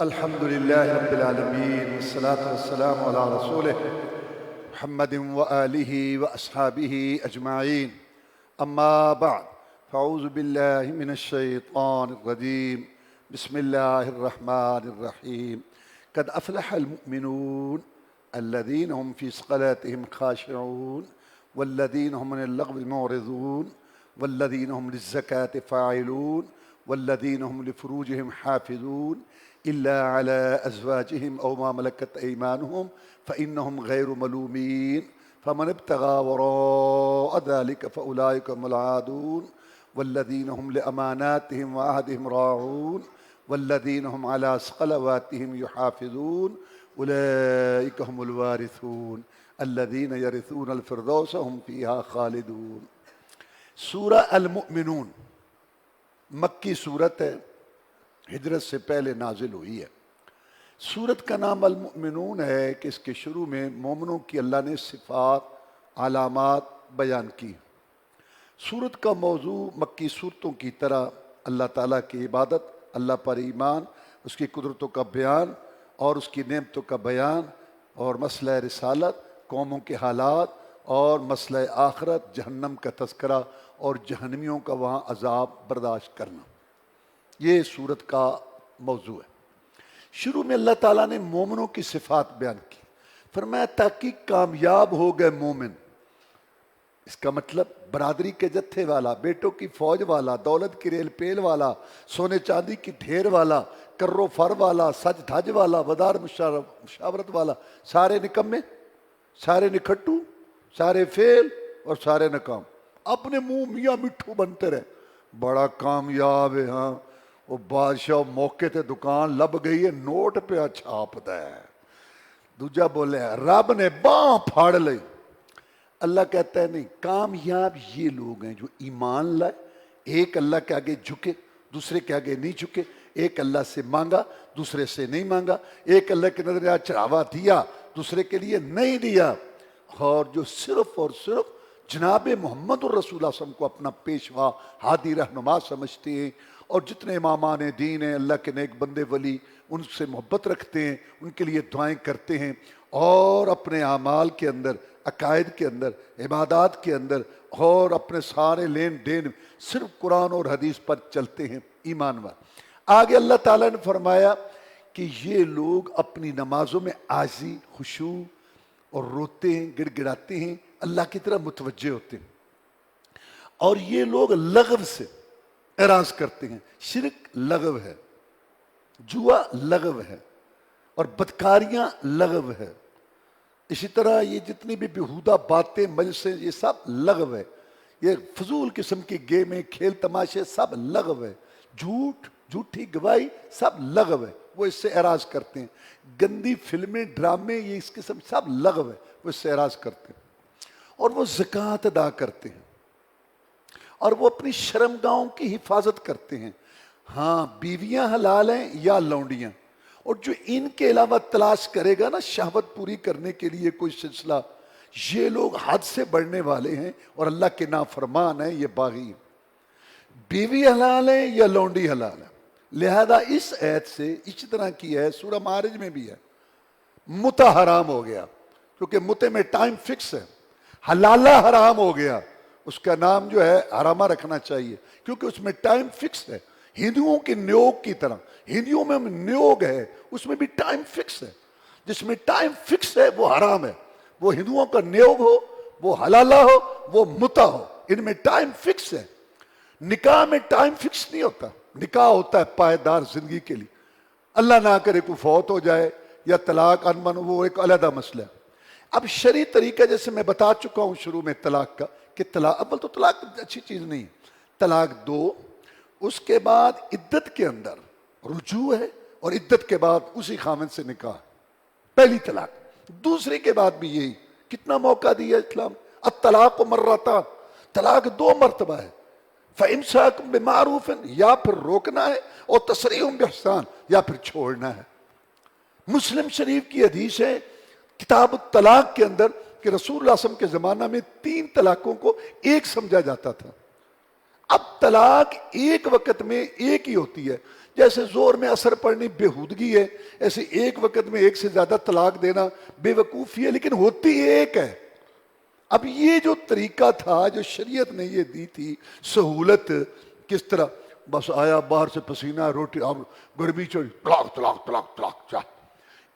الحمد لله رب العالمين والصلاة والسلام على رسوله محمد وآله وأصحابه أجمعين. أما بعد، فأعوذ بالله من الشيطان الرجيم. بسم الله الرحمن الرحيم. قد أفلح المؤمنون الذين هم في صلاتهم خاشعون والذين هم من اللغو معرضون والذين هم للزكاة فاعلون والذين هم لفروجهم حافظون إلا على أزواجهم أو ما ملكت أيمانهم فإنهم غير ملومين فمن ابتغى وراء ذلك فأولئك هم العادون والذين هم لأماناتهم وعهدهم راعون والذين هم على صلواتهم يحافظون أولئك هم الوارثون الذين يرثون الفردوس هم فيها خالدون. سورہ المؤمنون مکی صورت ہے، ہجرت سے پہلے نازل ہوئی ہے۔ سورت کا نام المؤمنون ہے کہ اس کے شروع میں مومنوں کی اللہ نے صفات، علامات بیان کی۔ سورت کا موضوع مکی صورتوں کی طرح اللہ تعالیٰ کی عبادت، اللہ پر ایمان، اس کی قدرتوں کا بیان اور اس کی نعمتوں کا بیان اور مسئلہ رسالت، قوموں کے حالات اور مسئلہ آخرت، جہنم کا تذکرہ اور جہنمیوں کا وہاں عذاب برداشت کرنا، یہ سورت کا موضوع ہے۔ شروع میں اللہ تعالیٰ نے مومنوں کی صفات بیان کی، فرمایا تاکہ کامیاب ہو گئے مومن۔ اس کا مطلب برادری کے جتھے والا، بیٹوں کی فوج والا، دولت کی ریل پیل والا، سونے چاندی کی ڈھیر والا، کر و فر والا، سج دھج والا، ودار مشاورت والا، سارے نکمے، سارے نکھٹو، سارے فیل اور سارے ناکام، اپنے منہ میاں مٹھو بنتے رہے، بڑا کامیاب ہے۔ ہاں وہ بادشاہ موقع تے دکان لب گئی ہے، نوٹ پہ چھاپتا ہے۔ دوجا بولے رب نے باں پھاڑ لئی۔ اللہ کہتا ہے نہیں، کامیاب یہ لوگ ہیں جو ایمان لائے، ایک اللہ کے آگے جھکے، دوسرے کے آگے نہیں جھکے، ایک اللہ سے مانگا، دوسرے سے نہیں مانگا، ایک اللہ کے نظر چڑھاوا دیا، دوسرے کے لیے نہیں دیا، اور جو صرف اور صرف جناب محمد الرسول اللہ صلی اللہ علیہ وسلم کو اپنا پیشوا، ہادی رہنما سمجھتے ہیں، اور جتنے امامان دین ہیں، اللہ کے نیک بندے ولی، ان سے محبت رکھتے ہیں، ان کے لیے دعائیں کرتے ہیں، اور اپنے اعمال کے اندر، عقائد کے اندر، عبادات کے اندر اور اپنے سارے لین دین صرف قرآن اور حدیث پر چلتے ہیں، ایمان وار۔ آگے اللہ تعالیٰ نے فرمایا کہ یہ لوگ اپنی نمازوں میں عاجزی، خشوع اور روتے ہیں، گڑ گڑاتے ہیں، اللہ کی طرف متوجہ ہوتے ہیں، اور یہ لوگ لغو سے اعراض کرتے ہیں۔ شرک لغو ہے، جوا لغو ہے، اور بدکاریاں لغو ہے۔ اسی طرح یہ جتنی بھی بیہودہ باتیں، مجلسیں، یہ سب لغو ہے۔ یہ فضول قسم کی گیمیں، کھیل تماشے سب لغو ہے۔ جھوٹ، جھوٹی گواہی سب لغو ہے، وہ اس سے اعراض کرتے ہیں۔ گندی فلمیں، ڈرامے، یہ اس قسم سب لغو ہے، وہ اس سے اعراض کرتے ہیں۔ اور وہ زکوٰۃ ادا کرتے ہیں، اور وہ اپنی شرمگاہوں کی حفاظت کرتے ہیں۔ ہاں، بیویاں حلال ہیں یا لونڈیاں، اور جو ان کے علاوہ تلاش کرے گا نا شہوت پوری کرنے کے لیے کوئی سلسلہ، یہ لوگ حد سے بڑھنے والے ہیں اور اللہ کے نافرمان ہیں، یہ باغی ہیں۔ بیوی حلال ہے یا لونڈی حلال ہے؟ لہذا اس آیت سے اسی طرح کی ہے، سورہ معارج میں بھی ہے، متع حرام ہو گیا، کیونکہ متع میں ٹائم فکس ہے۔ حلالہ حرام ہو گیا، اس کا نام جو ہے حرامہ رکھنا چاہیے، کیونکہ اس میں ٹائم فکس ہے۔ ہندوؤں کی نیوگ کی طرح، ہندوؤں میں نیوگ ہے، اس میں بھی ٹائم فکس ہے۔ جس میں ٹائم فکس ہے وہ حرام ہے، وہ ہندوؤں کا نیوگ ہو، وہ حلالہ ہو، وہ متع ہو، ان میں ٹائم فکس ہے۔ نکاح میں ٹائم فکس نہیں ہوتا، نکاح ہوتا ہے پائیدار زندگی کے لیے، اللہ نہ کرے کوئی فوت ہو جائے یا طلاق انمن، وہ ایک علیحدہ مسئلہ ہے۔ اب شرعی طریقہ جیسے میں بتا چکا ہوں شروع میں طلاق کا، کہ طلاق اول تو طلاق اچھی چیز نہیں ہے، طلاق دو، اس کے بعد عدت کے اندر رجوع ہے، اور عدت کے بعد اسی خامن سے نکاح، پہلی طلاق۔ دوسری کے بعد بھی یہی، کتنا موقع دیا اسلام؟ الطلاق مرتان، طلاق دو مرتبہ ہے، فَإِمْسَاكٌ بِمَعْرُوفٍ، یا پھر روکنا ہے، اور تسریح بِإِحْسَان، یا پھر چھوڑنا ہے۔ مسلم شریف کی حدیث ہے کتاب الطلاق کے اندر کہ رسول اللہ صلی اللہ علیہ وسلم کے زمانہ میں 3 طلاقوں کو ایک سمجھا جاتا تھا۔ اب طلاق ایک وقت میں ایک ہی ہوتی ہے، جیسے زور میں اثر پڑنی بےہودگی ہے، ایسے ایک وقت میں ایک سے زیادہ طلاق دینا بے وقوفی ہے، لیکن ہوتی ایک ہے۔ اب یہ جو طریقہ تھا جو شریعت نے یہ دی تھی سہولت، کس طرح بس آیا باہر سے پسینہ، روٹی اب گرمی چڑھی، طلاق طلاق طلاق طلاق چاہ،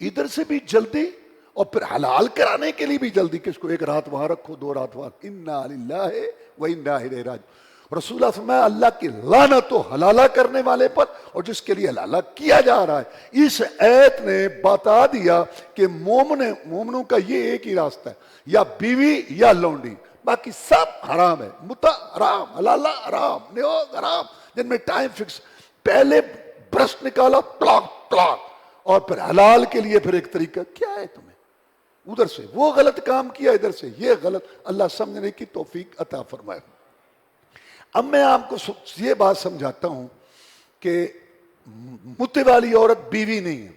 ادھر سے بھی جلدی اور پھر حلال کرانے کے لیے بھی جلدی، کس کو ایک رات وہاں رکھو، 2 رات وہاں، انا للہ و انا الیہ راجعون۔ رسول اللہ فرمایا اللہ کی لعنت ہو حلالہ کرنے والے پر اور جس کے لیے حلالہ کیا جا رہا ہے۔ اس آیت نے بتا دیا کہ مومنوں کا یہ ایک ہی راستہ ہے، یا بیوی یا لونڈی، باقی سب حرام ہے، متع حرام، حلالہ حرام، نیوز حرام، جن میں ٹائم فکس، پہلے برش نکالا طلاق طلاق، اور پھر حلال کے لیے پھر ایک طریقہ کیا ہے تمہیں، ادھر سے وہ غلط کام کیا، ادھر سے یہ غلط، اللہ سمجھنے کی توفیق عطا فرمائے۔ اب میں آپ کو یہ بات سمجھاتا ہوں کہ متے والی عورت بیوی نہیں ہے،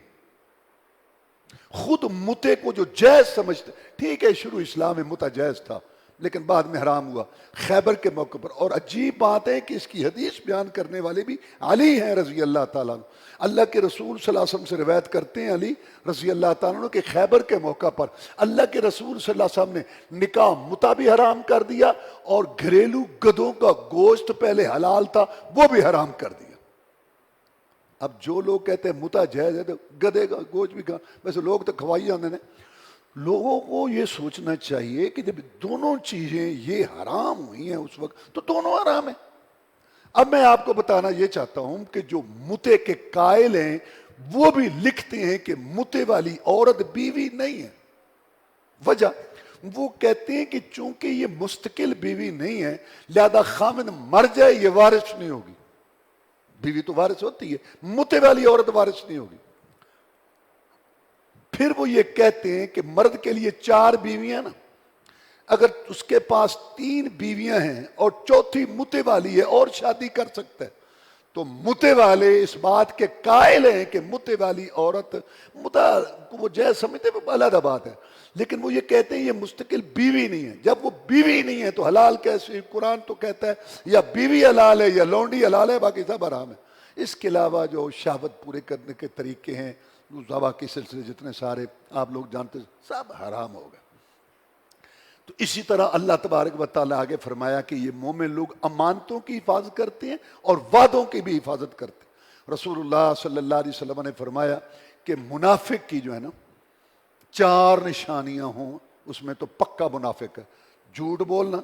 خود متے کو جو جائز سمجھتے، ٹھیک ہے شروع اسلام میں متا جائز تھا لیکن بعد میں حرام ہوا خیبر کے موقع پر، اور عجیب بات ہے کہ اس کی حدیث بیان کرنے والے بھی علی ہیں رضی اللہ تعالیٰ عنہ۔ اللہ کے رسول صلی اللہ علیہ وسلم سے روایت کرتے ہیں علی رضی اللہ تعالیٰ عنہ کہ خیبر کے موقع پر اللہ کے رسول صلی اللہ علیہ وسلم نے نکاح متا بھی حرام کر دیا، اور گھریلو گدھوں کا گوشت پہلے حلال تھا وہ بھی حرام کر دیا۔ اب جو لوگ کہتے ہیں متا جائز ہے تو گدھے کا گوشت بھی کھا، ویسے لوگ تو کھوائی جاندے نے۔ لوگوں کو یہ سوچنا چاہیے کہ جب دونوں چیزیں یہ حرام ہوئی ہیں اس وقت تو دونوں حرام ہیں۔ اب میں آپ کو بتانا یہ چاہتا ہوں کہ جو متے کے قائل ہیں وہ بھی لکھتے ہیں کہ متے والی عورت بیوی نہیں ہے۔ وجہ وہ کہتے ہیں کہ چونکہ یہ مستقل بیوی نہیں ہے لہذا خامن مر جائے یہ وارث نہیں ہوگی، بیوی تو وارث ہوتی ہے، متے والی عورت وارث نہیں ہوگی۔ پھر وہ یہ کہتے ہیں کہ مرد کے لیے 4 بیویاں نا، اگر اس کے پاس 3 بیویاں ہیں اور چوتھی متے والی ہے اور شادی کر سکتا ہے، تو متے والے اس بات کے قائل ہیں کہ متے والی عورت متا وہ جائز سمجھتے وہ علیحدہ بات ہے، لیکن وہ یہ کہتے ہیں یہ مستقل بیوی نہیں ہے۔ جب وہ بیوی نہیں ہے تو حلال کیسے؟ قرآن تو کہتا ہے یا بیوی حلال ہے یا لونڈی حلال ہے، باقی سب حرام ہے۔ اس کے علاوہ جو شہوت پورے کرنے کے طریقے ہیں، ذبح کے سلسلے جتنے سارے آپ لوگ جانتے سب حرام ہو گئے۔ تو اسی طرح اللہ تبارک و تعالیٰ آگے فرمایا کہ یہ مومن لوگ امانتوں کی حفاظت کرتے ہیں اور وعدوں کی بھی حفاظت کرتے ہیں۔ رسول اللہ صلی اللہ علیہ وسلم نے فرمایا کہ منافق کی جو ہے نا 4 نشانیاں ہوں، اس میں تو پکا منافق ہے: جھوٹ بولنا،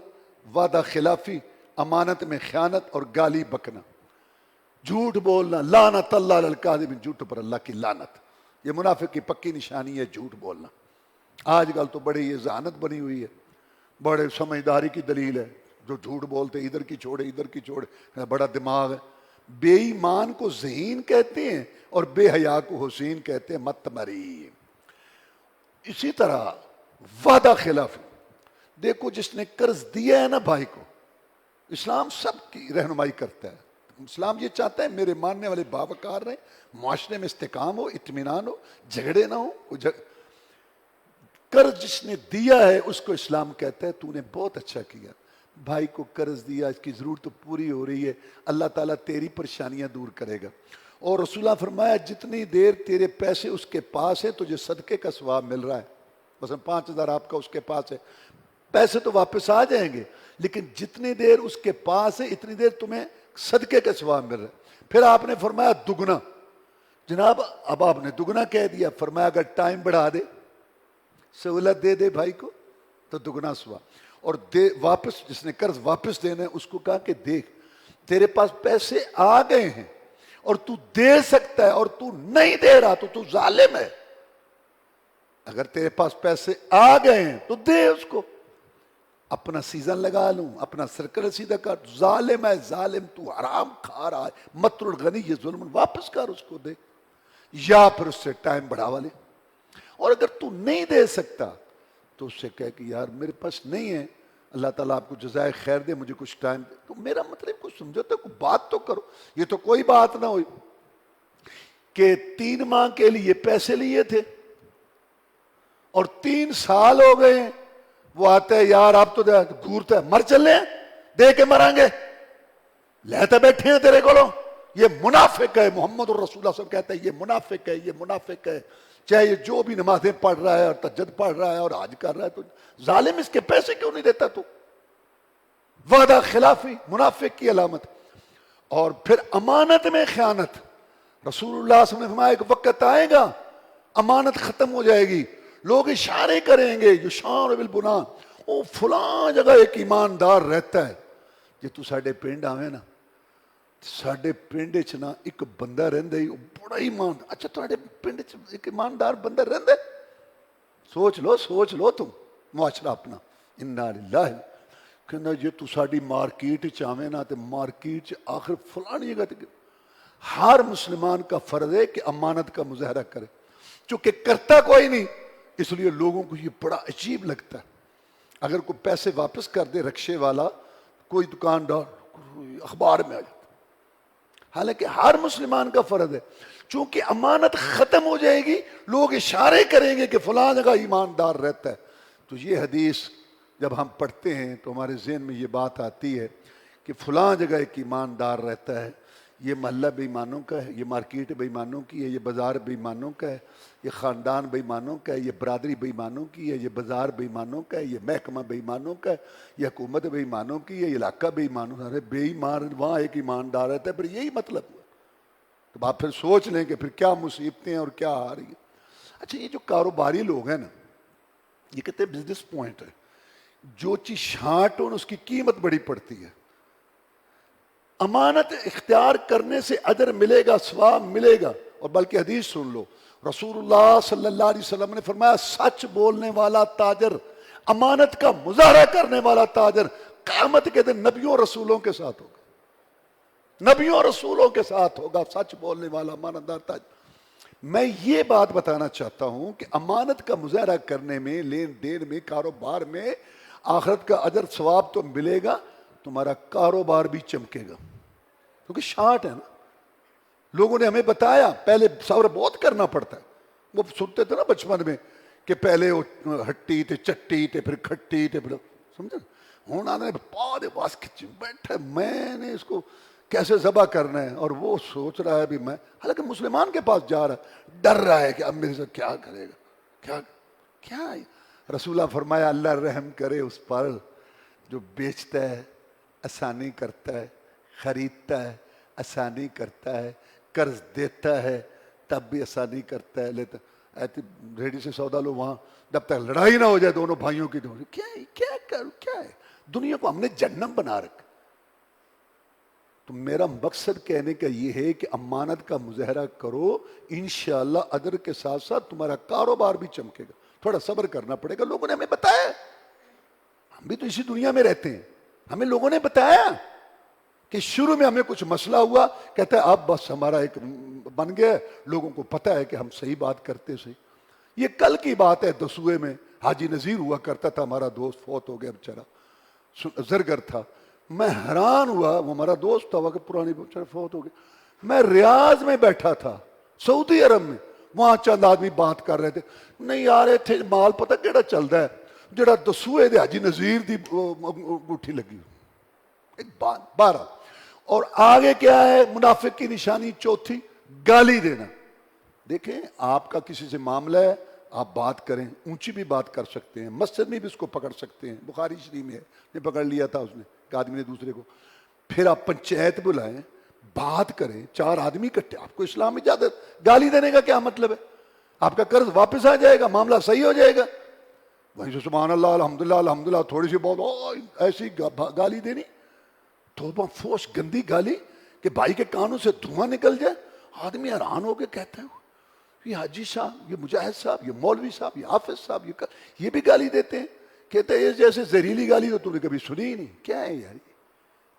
وعدہ خلافی، امانت میں خیانت اور گالی بکنا۔ جھوٹ بولنا، لعنت اللہ علی الکاذبین، جھوٹ پر اللہ کی لعنت، یہ منافق کی پکی نشانی ہے جھوٹ بولنا۔ آج کل تو بڑی یہ ذہانت بنی ہوئی ہے، بڑے سمجھداری کی دلیل ہے، جو جھوٹ بولتے ادھر کی چھوڑے ادھر کی چھوڑے، بڑا دماغ ہے۔ بے ایمان کو ذہین کہتے ہیں اور بے حیا کو حسین کہتے ہیں، مت مری۔ اسی طرح وعدہ خلافی، دیکھو جس نے قرض دیا ہے نا بھائی کو، اسلام سب کی رہنمائی کرتا ہے۔ اسلام یہ چاہتا ہے میرے ماننے والے باوقار رہیں، معاشرے میں استحکام ہو، اطمینان ہو، جھگڑے نہ ہو۔ قرض جس نے دیا ہے اس کو اسلام کہتا ہے تو نے بہت اچھا کیا، بھائی کو قرض دیا، اس کی ضرورت تو پوری ہو رہی ہے، اللہ تعالیٰ تیری پریشانیاں دور کرے گا۔ اور رسول اللہ فرمایا جتنی دیر تیرے پیسے اس کے پاس ہے تجھے صدقے کا ثواب مل رہا ہے، مثلا 5000 آپ کا اس کے پاس ہے، پیسے تو واپس آ جائیں گے لیکن جتنی دیر اس کے پاس ہے اتنی دیر تمہیں صدقے کا ثواب مل رہا ہے۔ پھر آپ نے فرمایا دگنا، جناب اب آپ نے دگنا کہہ دیا، فرمایا اگر ٹائم بڑھا دے، سہولت دے دے بھائی کو تو دگنا ثواب، اور واپس جس نے قرض واپس دینا ہے اس کو کہا کہ دیکھ تیرے پاس پیسے آ گئے ہیں اور تو دے سکتا ہے اور تو نہیں دے رہا تو ظالم ہے۔ اگر تیرے پاس پیسے آ گئے ہیں تو دے اس کو، اپنا سیزن لگا لوں، اپنا سرکل سیدھا کر، ظالم ہے ظالم، تو حرام کھا رہا ہے، مطر الغنی یہ ظلم، واپس کر اس کو دے، یا پھر اس سے ٹائم بڑھاوا لے۔ اور اگر تو نہیں دے سکتا تو اس سے کہے کہ یار میرے پاس نہیں ہے، اللہ تعالیٰ آپ کو جزائے خیر دے، مجھے کچھ ٹائم دے، تو میرا مطلب کچھ سمجھوتا کوئی بات تو کرو۔ یہ تو کوئی بات نہ ہوئی کہ 3 ماہ کے لیے پیسے لیے تھے اور 3 سال ہو گئے ہیں، وہ آتا ہے یار آپ تو گھورتا ہے، مر چلے ہیں، دے کے مریں گے، لیتے بیٹھے ہیں تیرے کو، یہ منافق ہے، محمد الرسول اللہ صلی اللہ علیہ وسلم کہتا ہے یہ منافق ہے، یہ منافق ہے، چاہے یہ جو بھی نمازیں پڑھ رہا ہے اور تہجد پڑھ رہا ہے اور حج کر رہا ہے، تو ظالم اس کے پیسے کیوں نہیں دیتا تو؟ وعدہ خلافی منافق کی علامت۔ اور پھر امانت میں خیانت، رسول اللہ صلی اللہ علیہ وسلم نے فرمایا ایک وقت آئے گا امانت ختم ہو جائے گی، لوگ اشارے کریں گے یشار بالبنان، وہ فلاں جگہ ایک ایماندار رہتا ہے، جی تو ساڈے پنڈ آویں نا، ساڈے پنڈ چ نا ایک بندہ رہندا ہی بڑا ایمان، اچھا تواڈے پنڈ چ ایک ایماندار بندہ رہندا ہے، سوچ لو تم معاشرہ اپنا، انا للہ، کہنا جی تو ساڈی مارکیٹ چ آویں نا تے مارکیٹ چ آخر فلانی جگہ تے، ہر مسلمان کا فرض ہے کہ امانت کا مظاہرہ کرے، چونکہ کرتا کوئی نہیں اس لیے لوگوں کو یہ بڑا عجیب لگتا ہے۔ اگر کوئی پیسے واپس کر دے رکشے والا، کوئی دکاندار، اخبار میں آ جاتا، حالانکہ ہر مسلمان کا فرض ہے، چونکہ امانت ختم ہو جائے گی لوگ اشارے کریں گے کہ فلاں جگہ ایماندار رہتا ہے۔ تو یہ حدیث جب ہم پڑھتے ہیں تو ہمارے ذہن میں یہ بات آتی ہے کہ فلاں جگہ ایک ایماندار رہتا ہے، یہ محلہ بے ایمانوں کا ہے، یہ مارکیٹ بے ایمانوں کی ہے، یہ بازار بے ایمانوں کا ہے، یہ خاندان بے ایمانوں کا ہے، یہ برادری بے ایمانوں کی ہے، یہ بازار بے ایمانوں کا ہے، یہ محکمہ بے ایمانوں کا ہے، یہ حکومت بے ایمانوں کی ہے، یہ علاقہ بے ایمانوں کا ہے۔ بے ایمان وہاں ایک ایماندار رہتا ہے، پھر یہی مطلب ہے۔ تو آپ پھر سوچ لیں کہ پھر کیا مصیبتیں اور کیا آ رہی ہیں۔ اچھا یہ جو کاروباری لوگ ہیں نا، یہ کہتے ہیں بزنس پوائنٹ ہے، جو چیز شارٹ ہو اس کی قیمت بڑی پڑتی ہے۔ امانت اختیار کرنے سے اجر ملے گا، ثواب ملے گا، اور بلکہ حدیث سن لو، رسول اللہ صلی اللہ علیہ وسلم نے فرمایا سچ بولنے والا تاجر، امانت کا مظاہرہ کرنے والا تاجر قیامت کے دن نبیوں رسولوں کے ساتھ ہوگا، نبیوں رسولوں کے ساتھ ہوگا، سچ بولنے والا امانت دار تاجر۔ میں یہ بات بتانا چاہتا ہوں کہ امانت کا مظاہرہ کرنے میں، لین دین میں، کاروبار میں آخرت کا اجر ثواب تو ملے گا، تمہارا کاروبار بھی چمکے گا، کیونکہ شارٹ ہے نا۔ لوگوں نے ہمیں بتایا پہلے صبر بہت کرنا پڑتا ہے، وہ سنتے تھے نا بچپن میں کہ پہلے وہ ہٹی تے چٹی تے پھر کھٹی تے پھر، سمجھے ہوں آنے بعد باس کھچ بیٹھا میں نے اس کو کیسے ذبح کرنا ہے، اور وہ سوچ رہا ہے بھی میں، حالانکہ مسلمان کے پاس جا رہا ہے، ڈر رہا ہے کہ اب میرے سے کیا کرے گا، کیا رسول اللہ فرمایا اللہ رحم کرے اس پر جو بیچتا ہے آسانی کرتا ہے، خریدتا ہے آسانی کرتا ہے، قرض دیتا ہے تب بھی آسانی کرتا ہے، لیتا ایتی ریڈی سے سودا لو، وہاں جب تک لڑائی نہ ہو جائے دونوں بھائیوں کی، کیا کرو، کیا ہے دنیا کو ہم نے جہنم بنا رکھا۔ تو میرا مقصد کہنے کا یہ ہے کہ امانت کا مظاہرہ کرو، انشاءاللہ اجر کے ساتھ ساتھ تمہارا کاروبار بھی چمکے گا۔ تھوڑا صبر کرنا پڑے گا، لوگوں نے ہمیں بتایا، ہم بھی تو اسی دنیا میں رہتے ہیں، ہمیں لوگوں نے بتایا کہ شروع میں ہمیں کچھ مسئلہ ہوا، کہتا ہے اب بس ہمارا ایک بن گیا، لوگوں کو پتا ہے کہ ہم صحیح بات کرتے صحیح۔ یہ کل کی بات ہے، دسوئے میں حاجی نذیر ہوا کرتا تھا، ہمارا دوست فوت ہو گیا بیچارہ، زرگر تھا، میں حیران ہوا، وہ ہمارا دوست تھا کہ پرانی بیچارہ فوت ہو گیا، میں ریاض میں بیٹھا تھا سعودی عرب میں، وہاں چند آدمی بات کر رہے تھے، نہیں آ رہے تھے مال پتہ کیڑا چلتا ہے جڑا دسوئے دے حاجی نذیر دی انگوٹھی لگی ایک بات 12۔ اور آگے کیا ہے منافق کی نشانی چوتھی، گالی دینا۔ دیکھیں آپ کا کسی سے معاملہ ہے، آپ بات کریں، اونچی بھی بات کر سکتے ہیں، مسجد میں بھی اس کو پکڑ سکتے ہیں، بخاری شریف میں ہے، نے پکڑ لیا تھا اس نے، ایک آدمی نے دوسرے کو، پھر آپ پنچایت بلائیں، بات کریں، 4 آدمی اکٹھے، آپ کو اسلام اجازت، گالی دینے کا کیا مطلب ہے؟ آپ کا قرض واپس آ جائے گا، معاملہ صحیح ہو جائے گا۔ وہیں سے سبحان اللہ الحمدللہ الحمدللہ تھوڑی سی بہت ایسی گالی دینی، توبہ فوش گندی گالی کہ بھائی کے کانوں سے دھواں نکل جائے، آدمی حیران ہو کے کہتا ہے یہ حاجی صاحب، یہ مجاہد صاحب، یہ مولوی صاحب، یہ حافظ صاحب، یہ بھی گالی دیتے ہیں، کہتے ہیں جیسے زہریلی گالی تو تم نے کبھی سنی ہی نہیں۔ کیا ہے یار،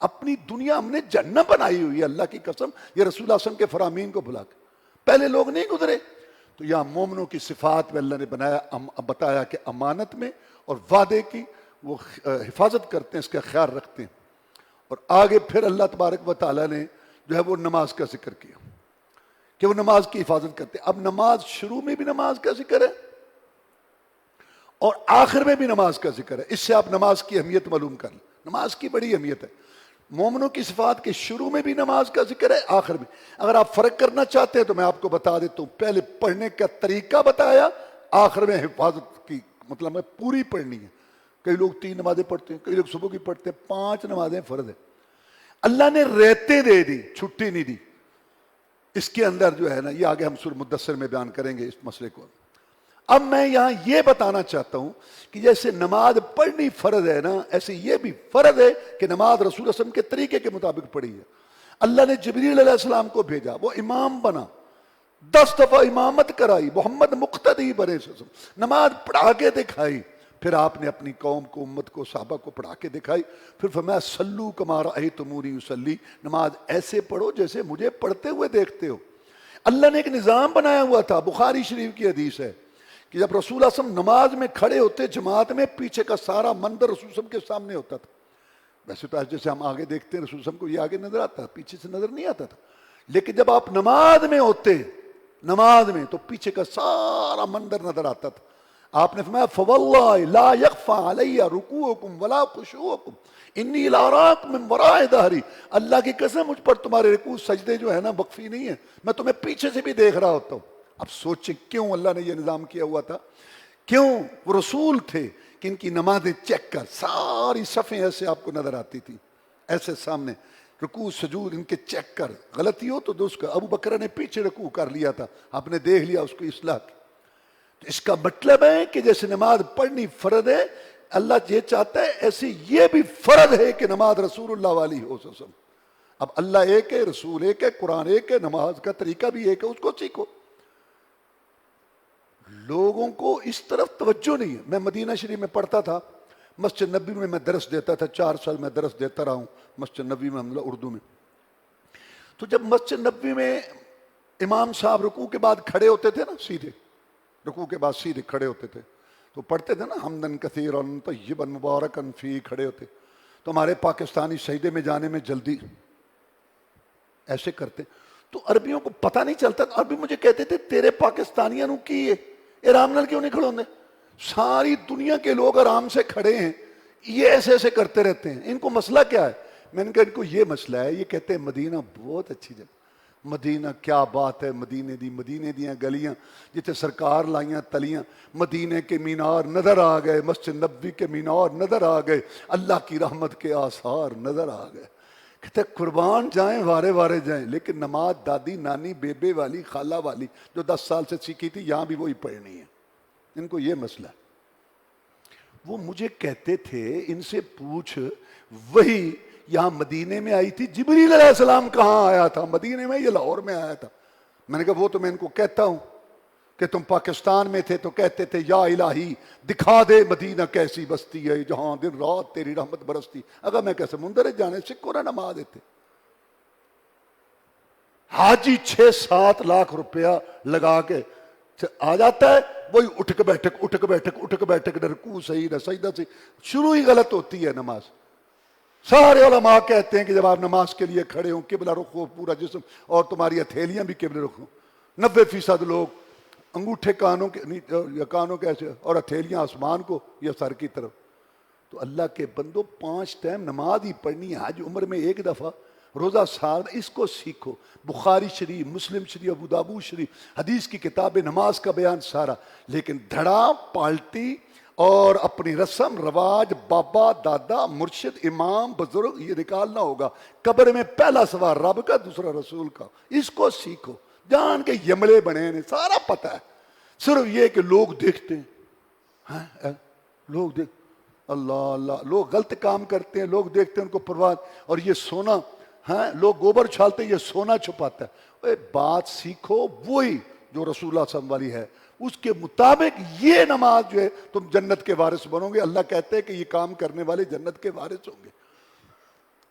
اپنی دنیا ہم نے جنم بنائی ہوئی ہے، اللہ کی قسم، یہ رسول اللہ صلی اللہ علیہ وسلم کے فرامین کو بھلا کے پہلے لوگ نہیں گزرے۔ تو یہاں مومنوں کی صفات میں اللہ نے بتایا کہ امانت میں اور وعدے کی وہ حفاظت کرتے ہیں، اس کا خیال رکھتے ہیں۔ اور آگے پھر اللہ تبارک و تعالیٰ نے جو ہے وہ نماز کا ذکر کیا کہ وہ نماز کی حفاظت کرتے ہیں۔ اب نماز شروع میں بھی نماز کا ذکر ہے اور آخر میں بھی نماز کا ذکر ہے، اس سے آپ نماز کی اہمیت معلوم کر لیں۔ نماز کی بڑی اہمیت ہے۔ مومنوں کی صفات کے شروع میں بھی نماز کا ذکر ہے، آخر میں۔ اگر آپ فرق کرنا چاہتے ہیں تو میں آپ کو بتا دیتا ہوں، پہلے پڑھنے کا طریقہ بتایا، آخر میں حفاظت کی مطلب میں پوری پڑھنی ہے۔ کئی لوگ 3 نمازیں پڑھتے ہیں، کئی لوگ صبح کی پڑھتے ہیں، 5 نمازیں فرض ہیں۔ اللہ نے رہتے دے دی، چھٹی نہیں دی۔ اس کے اندر جو ہے نا، یہ آگے ہم سورہ مدثر میں بیان کریں گے اس مسئلے کو۔ اب میں یہاں یہ بتانا چاہتا ہوں کہ جیسے نماز پڑھنی فرض ہے نا، ایسے یہ بھی فرض ہے کہ نماز رسول اللہ صلی اللہ علیہ وسلم کے طریقے کے مطابق پڑھی ہے۔ اللہ نے جبریل علیہ السلام کو بھیجا، وہ امام بنا، 10 دفعہ امامت کرائی، محمد مقتدی بنے، نماز پڑھا کے دکھائی۔ پھر آپ نے اپنی قوم کو، امت کو، صحابہ کو پڑھا کے دکھائی۔ پھر فرمایا صلو کما رأیتمونی اصلی، نماز ایسے پڑھو جیسے مجھے پڑھتے ہوئے دیکھتے ہو۔ اللہ نے ایک نظام بنایا ہوا تھا، بخاری شریف کی حدیث ہے کہ جب رسول اللہ صلی اللہ علیہ وسلم نماز میں کھڑے ہوتے جماعت میں، پیچھے کا سارا منظر رسول صلی اللہ علیہ وسلم کے سامنے ہوتا تھا۔ ویسے تو جیسے ہم آگے دیکھتے ہیں رسول صلی اللہ علیہ وسلم کو یہ آگے نظر آتا تھا، پیچھے سے نظر نہیں آتا تھا۔ لیکن جب آپ نماز میں ہوتے، نماز میں، تو پیچھے کا سارا منظر نظر آتا تھا۔ آپ نے فرمایا فواللہ لا یخفی علی رکوعکم ولا خشوعکم انی لاراکم من وراء ظہری، اللہ کی قسم مجھ پر تمہارے رکوع سجدے جو ہے نا مخفی نہیں ہے، میں تمہیں پیچھے سے بھی دیکھ رہا ہوتا ہوں۔ اب سوچیں کیوں اللہ نے یہ نظام کیا ہوا تھا؟ کیوں؟ وہ رسول تھے کہ ان کی نمازیں چیک کر، ساری صفیں ایسے آپ کو نظر آتی تھی، ایسے سامنے، رکوع سجود ان کے چیک کر، غلطی ہو تو دوست کا۔ ابو بکر نے پیچھے رکوع کر لیا تھا، آپ نے دیکھ لیا، اس کو اصلاح کی۔ تو اس کا مطلب ہے کہ جیسے نماز پڑھنی فرض ہے، اللہ یہ چاہتا ہے ایسے یہ بھی فرض ہے کہ نماز رسول اللہ والی ہو صلی اللہ علیہ وسلم۔ اب اللہ ایک ہے، رسول ایک ہے، قرآن ایک ہے، نماز کا طریقہ بھی ایک ہے، اس کو سیکھو۔ لوگوں کو اس طرف توجہ نہیں ہے۔ میں مدینہ شریف میں پڑھتا تھا، مسجد نبوی میں درس دیتا تھا، 4 سال میں درس دیتا رہا ہوں مسجد نبوی میں اردو میں۔ تو جب مسجد نبوی میں امام صاحب رکوع کے بعد کھڑے ہوتے تھے نا، سیدھے رکوع کے بعد سیدھے کھڑے ہوتے تھے، تو پڑھتے تھے نا حمدن کثیرن طیبا مبارکن فی، کھڑے ہوتے۔ تو ہمارے پاکستانی سجدے میں جانے میں جلدی ایسے کرتے، تو عربیوں کو پتہ نہیں چلتا، عربی مجھے کہتے تھے تیرے پاکستانیوں نے کی ہے آرام نال کیوں نہیں کھڑو ہوندے؟ ساری دنیا کے لوگ آرام سے کھڑے ہیں، یہ ایسے ایسے کرتے رہتے ہیں، ان کو مسئلہ کیا ہے؟ میں نے کہا ان کو یہ مسئلہ ہے، یہ کہتے ہیں مدینہ بہت اچھی جگہ، مدینہ کیا بات ہے، مدینے دیاں گلیاں جتے سرکار لائیاں تلیاں، مدینے کے مینار نظر آ گئے، مسجد نبوی کے مینار نظر آ گئے، اللہ کی رحمت کے آثار نظر آ گئے۔ کہتے قربان جائیں، وارے وارے جائیں، لیکن نماز دادی نانی بیبے والی خالہ والی جو 10 سال سے سیکھی تھی، یہاں بھی وہی پڑھنی ہے۔ ان کو یہ مسئلہ ہے۔ وہ مجھے کہتے تھے ان سے پوچھ، وہی یہاں مدینے میں آئی تھی، جبریل علیہ السلام کہاں آیا تھا؟ مدینے میں، یہ لاہور میں آیا تھا۔ میں نے کہا وہ تو میں ان کو کہتا ہوں کہ تم پاکستان میں تھے تو کہتے تھے یا الہی دکھا دے مدینہ کیسی بستی ہے جہاں دن رات تیری رحمت برستی۔ اگر میں کیسے مندرج جانے سکھو نہ نماز دیتے۔ حاجی 6-7 لاکھ روپیہ لگا کے آ جاتا ہے، وہی اٹھ کے بیٹھک رکوع صحیح نہ سجدہ سے شروع ہی غلط ہوتی ہے نماز۔ سارے علماء کہتے ہیں کہ جب آپ نماز کے لیے کھڑے ہوں قبلہ رخ ہو پورا جسم، اور تمہاری ہتھیلیاں بھی قبلہ رخ ہوں۔ 90% لوگ انگوٹھے کانوں کے ایسے اور ہتھیلیاں آسمان کو یا سر کی طرف۔ تو اللہ کے بندو 5 ٹائم نماز ہی پڑھنی ہے، حج عمر میں 1 دفعہ، روزہ سال، اس کو سیکھو۔ بخاری شریف، مسلم شریف، ابو داؤد شریف، حدیث کی کتاب نماز کا بیان سارا، لیکن دھڑا پالٹی اور اپنی رسم رواج، بابا دادا مرشد امام بزرگ، یہ نکالنا ہوگا۔ قبر میں پہلا سوال رب کا، دوسرا رسول کا، اس کو سیکھو۔ جان کے یملے بنے ہیں، سارا پتہ ہے، صرف یہ کہ لوگ دیکھتے ہیں، لوگ دیکھ اللہ اللہ، لوگ غلط کام کرتے ہیں، لوگ دیکھتے ہیں ان کو پرواہ۔ اور یہ سونا، لوگ گوبر چھالتے ہیں، یہ سونا چھپاتا ہے۔ بات سیکھو وہی جو رسول اللہ صلی اللہ علیہ وسلم والی ہے، اس کے مطابق یہ نماز جو ہے تم جنت کے وارث بنو گے۔ اللہ کہتے ہیں کہ یہ کام کرنے والے جنت کے وارث ہوں گے۔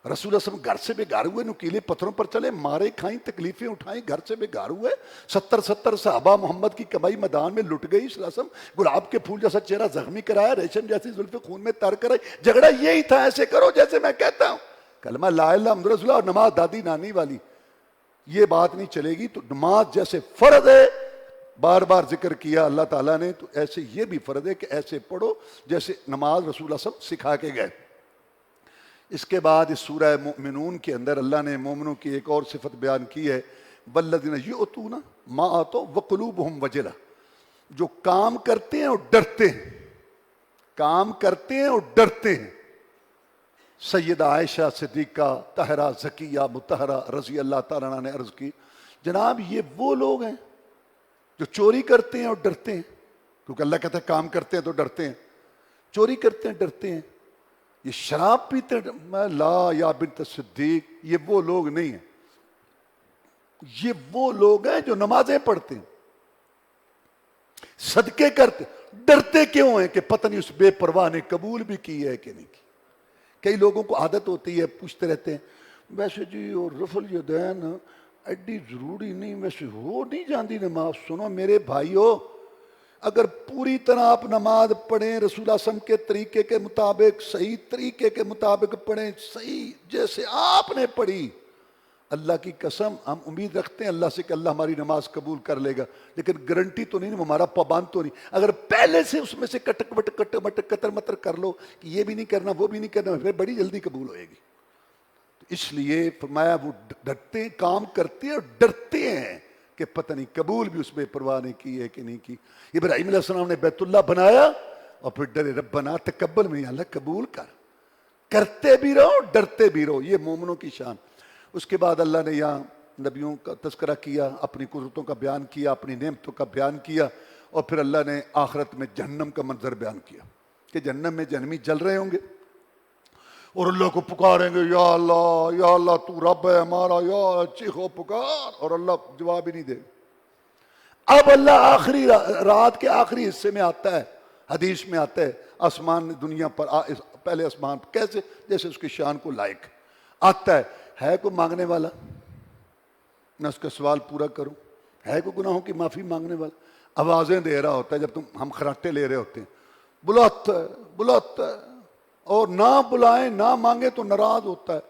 رسول اللہ صلی اللہ علیہ وسلم گھر سے بے گھر ہوئے، نکیلے پتھروں پر چلے، مارے کھائیں، تکلیفیں اٹھائیں، گھر سے بے گھر ہوئے۔ 70 صحابہ محمد کی کمائی میدان میں لٹ گئی۔ صلی اللہ علیہ وسلم گلاب کے پھول جیسا چہرہ زخمی کرایا، ریشم جیسی زلفیں خون میں تر کرائی۔ جھگڑا یہی تھا، ایسے کرو جیسے میں کہتا ہوں، کلمہ لا الہ الا محمد رسول اللہ، اور نماز دادی نانی والی، یہ بات نہیں چلے گی۔ تو نماز جیسے فرض ہے، بار بار ذکر کیا اللہ تعالیٰ نے، تو ایسے یہ بھی فرض ہے کہ ایسے پڑھو جیسے نماز رسول اللہ صلی اللہ علیہ وسلم سکھا کے گئے۔ اس کے بعد اس سورہ مومنون کے اندر اللہ نے مومنوں کی ایک اور صفت بیان کی ہے، والذین یؤتون ما آتوا وقلوبہم وجلہ، جو کام کرتے ہیں اور ڈرتے ہیں، کام کرتے ہیں اور ڈرتے ہیں۔ سیدہ عائشہ صدیقہ طاہرہ زکیہ مطہرہ رضی اللہ تعالیٰ عنہ نے عرض کی، جناب یہ وہ لوگ ہیں جو چوری کرتے ہیں اور ڈرتے ہیں، کیونکہ اللہ کہتا ہے کام کرتے ہیں تو ڈرتے ہیں، چوری کرتے ہیں ڈرتے ہیں، یہ شراب پیتے ہیں، میں لا یا بنت صدیق، یہ وہ لوگ نہیں ہیں، یہ وہ لوگ ہیں جو نمازیں پڑھتے ہیں، صدقے کرتے، ڈرتے کیوں ہیں کہ پتہ نہیں اس بے پرواہ نے قبول بھی کی ہے کہ نہیں کی۔ کئی لوگوں کو عادت ہوتی ہے، پوچھتے رہتے ہیں ویسے جی اور رفع الیدین ایڈی ضروری نہیں، ویسے ہو نہیں جاندی نماز۔ سنو میرے بھائیو، اگر پوری طرح آپ نماز پڑھیں، رسول اللہ صلی اللہ علیہ وسلم کے طریقے کے مطابق، صحیح طریقے کے مطابق پڑھیں، صحیح جیسے آپ نے پڑھی، اللہ کی قسم ہم امید رکھتے ہیں اللہ سے کہ اللہ ہماری نماز قبول کر لے گا، لیکن گارنٹی تو نہیں، ہمارا پابند تو نہیں۔ اگر پہلے سے اس میں سے کٹک وٹک کتر متر کر لو کہ یہ بھی نہیں کرنا وہ بھی نہیں کرنا، پھر بڑی جلدی قبول ہوئے گی۔ اس لیے فرمایا وہ ڈرتے ہیں، کام کرتے ہیں اور ڈرتے ہیں کہ پتہ نہیں قبول بھی اس بے پرواہ نے کی ہے کہ نہیں کی۔ ابراہیم علیہ السلام نے بیت اللہ بنایا اور پھر ڈرے ربنا تقبل منی، اللہ قبول کر، کرتے بھی رہو ڈرتے بھی رہو، یہ مومنوں کی شان۔ اس کے بعد اللہ نے یہاں نبیوں کا تذکرہ کیا، اپنی قدرتوں کا بیان کیا، اپنی نعمتوں کا بیان کیا، اور پھر اللہ نے آخرت میں جہنم کا منظر بیان کیا کہ جہنم میں جہنمی جل رہے ہوں گے اور اللہ کو پکاریں گے، یا اللہ تو رب ہے ہمارا، یا چیخو پکار، اور اللہ جواب ہی نہیں دے گا۔ اب اللہ آخری رات کے آخری حصے میں آتا ہے، حدیث میں آتا ہے آسمان دنیا پر، پہلے آسمان پر کیسے، جیسے اس کی شان کو لائق آتا ہے کوئی مانگنے والا، میں اس کا سوال پورا کروں، ہے کوئی گناہوں کی معافی مانگنے والا، آوازیں دے رہا ہوتا ہے جب ہم خراٹے لے رہے ہوتے ہیں، بلاتا ہے، اور نہ بلائیں نہ مانگے تو ناراض ہوتا ہے،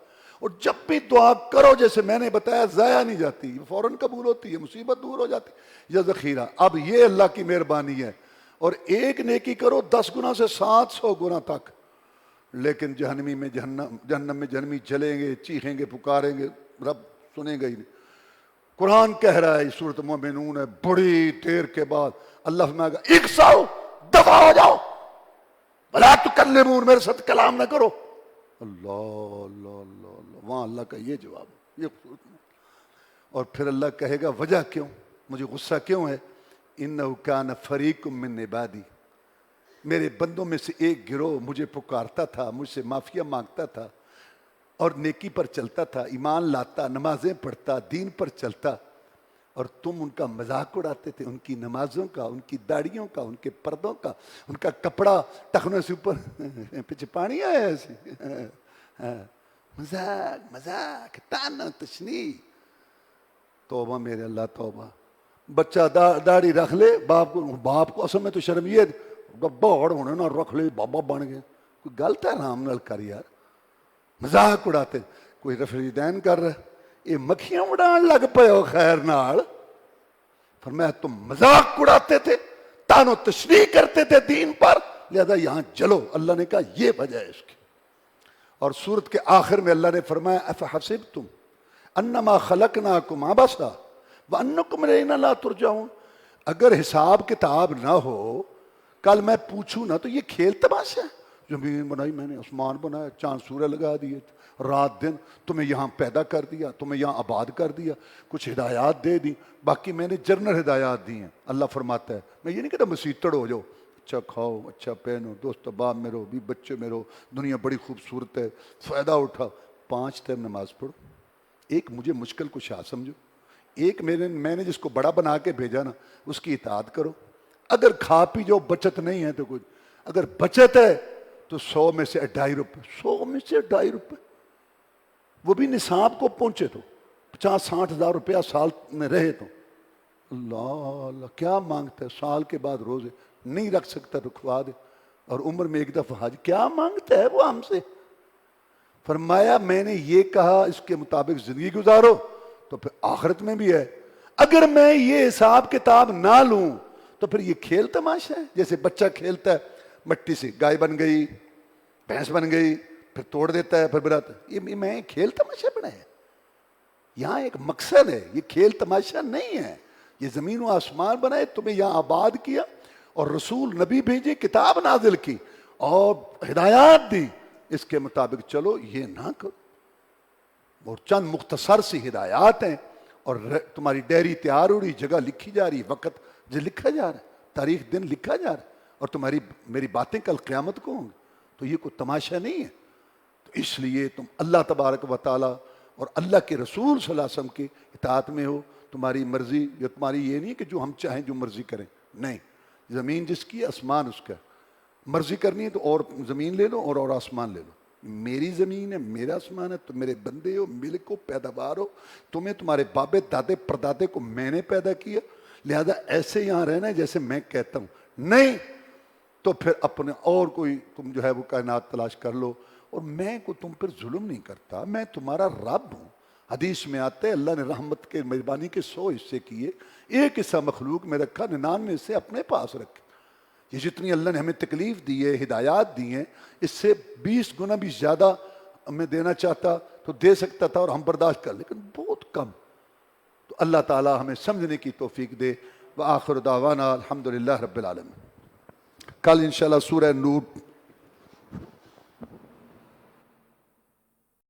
اور جب بھی دعا کرو جیسے میں نے بتایا ضائع نہیں جاتی، فوراً قبول ہوتی ہے، مصیبت دور ہو جاتی ہے، یا ذخیرہ۔ اب یہ اللہ کی مہربانی ہے، اور ایک نیکی کرو 10 گنا سے 700 گنا تک، لیکن جہنم میں جہنمی جلیں گے، چیخیں گے، پکاریں گے، رب سنیں گا ہی نہیں۔ قرآن کہہ رہا ہے، سورۃ مومنون ہے، بڑی دیر کے بعد اللہ فرمائے گا اکسو، دفع ہو جاؤ، ولا تکلمون، میرے ساتھ کلام نہ کرو۔ اللہ، وہاں اللہ کا یہ جواب، یہ اور پھر اللہ کہے گا وجہ کیوں، مجھے غصہ کیوں ہے، انہ کان فریق من عبادی، میرے بندوں میں سے ایک گروہ مجھے پکارتا تھا، مجھ سے معافیہ مانگتا تھا اور نیکی پر چلتا تھا، ایمان لاتا، نمازیں پڑھتا، دین پر چلتا، اور تم ان کا مذاق اڑاتے تھے، ان کی نمازوں کا، ان کی داڑھیوں کا، ان کے پردوں کا، ان کا کپڑا ٹخنوں سے اوپر پیچھے پانی آیا ایسے، مذاق تانا تشنیع۔ توبہ میرے اللہ توبہ۔ بچہ داڑھی رکھ لے، باپ کو اصل میں تو شرم یہ بڑ ہونے نہ رکھ لے، بابا بن گئے، کوئی غلط ہے رام نال کر یار، مذاق اڑاتے، کوئی رفع الیدین کر رہا ہے، یہ مکھیاں اڑان لگ پے ہو خیر نال۔ فرمایا تم مذاق اڑاتے تھے، تان و تشریح کرتے تھے دین پر، لہذا یہاں چلو۔ اللہ نے کہا یہ وجہ ہے اس کی۔ اور سورت کے آخر میں اللہ نے فرمایا افحسبتم انما خلقناکم عبثا وانکم الینا لا ترجعون، اگر حساب کتاب نہ ہو، کل میں پوچھوں نا تو یہ کھیل تماشا ہے، زمین بنائی میں نے، آسمان بنایا، چاند سورہ لگا دیے، رات دن تمہیں یہاں پیدا کر دیا، تمہیں یہاں آباد کر دیا، کچھ ہدایات دے دی، باقی میں نے جنرل ہدایات دی ہیں۔ اللہ فرماتا ہے میں یہ نہیں کہتا مسیتڑ ہو جاؤ، اچھا کھاؤ، اچھا پہنو، دوست احباب میں رہو، بھی بچے میں رہو، دنیا بڑی خوبصورت ہے، فائدہ اٹھاؤ، 5 ٹائم نماز پڑھو، ایک مجھے مشکل کشا سمجھو، ایک میں نے جس کو بڑا بنا کے بھیجا نا اس کی اطاعت کرو۔ اگر کھا پی جو بچت نہیں ہے تو کچھ، اگر بچت ہے تو 100 میں سے 2.5 روپے، 100 میں سے 2.5 روپے، وہ بھی نصاب کو پہنچے تو 50-60 ہزار روپیہ سال میں رہے تو، اللہ کیا مانگتا ہے، سال کے بعد روزے نہیں رکھ سکتا رکھوا دے، اور عمر میں ایک دفعہ حج، کیا مانگتا ہے وہ ہم سے؟ فرمایا میں نے یہ کہا اس کے مطابق زندگی گزارو تو پھر آخرت میں بھی ہے، اگر میں یہ حساب کتاب نہ لوں تو پھر یہ کھیل تماشا ہے، جیسے بچہ کھیلتا ہے، مٹی سے گائے بن گئی، بھینس بن گئی، پھر توڑ دیتا ہے، پھر بناتا ہے۔ یہ میں کھیل تماشا بنایا؟ یہاں ایک مقصد ہے، یہ کھیل تماشا نہیں ہے۔ یہ زمین و آسمان بنائے، تمہیں یہاں آباد کیا، اور رسول نبی بھیجے، کتاب نازل کی اور ہدایات دی، اس کے مطابق چلو، یہ نہ کرو۔ اور چند مختصر سی ہدایات ہیں، اور تمہاری ڈائری تیار ہو رہی، جگہ لکھی جا رہی، وقت جو لکھا جا رہا ہے، تاریخ دن لکھا جا رہا ہے، اور تمہاری میری باتیں کل قیامت کو ہوں گی۔ تو یہ کوئی تماشا نہیں ہے۔ تو اس لیے تم اللہ تبارک و تعالی اور اللہ کے رسول صلی اللہ علیہ وسلم کی اطاعت میں ہو۔ تمہاری مرضی یا تمہاری یہ نہیں کہ جو ہم چاہیں جو مرضی کریں، نہیں۔ زمین جس کی، آسمان اس کا۔ مرضی کرنی ہے تو اور زمین لے لو اور آسمان لے لو۔ میری زمین ہے، میرا آسمان ہے، تم میرے بندے ہو، ملک ہو، پیداوار ہو۔ تمہیں تمہارے بابے دادے پردادے کو میں نے پیدا کیا، لہذا ایسے یہاں رہنا ہے جیسے میں کہتا ہوں۔ نہیں تو پھر اپنے اور کوئی تم جو ہے وہ کائنات تلاش کر لو، اور میں کو تم پر ظلم نہیں کرتا، میں تمہارا رب ہوں۔ حدیث میں آتا ہے اللہ نے رحمت کے مہربانی کے 100 حصے کیے، ایک حصہ مخلوق میں رکھا، 99 حصے اپنے پاس رکھے۔ یہ جتنی اللہ نے ہمیں تکلیف دی ہے، ہدایات دی ہیں، اس سے 20 گنا بھی زیادہ ہمیں دینا چاہتا تو دے سکتا تھا، اور ہم برداشت کر، لیکن بہت کم۔ تو اللہ تعالی ہمیں سمجھنے کی توفیق دے۔ وآخر دعوانا الحمدللہ رب العالمین۔ کل انشاءاللہ سورہ نور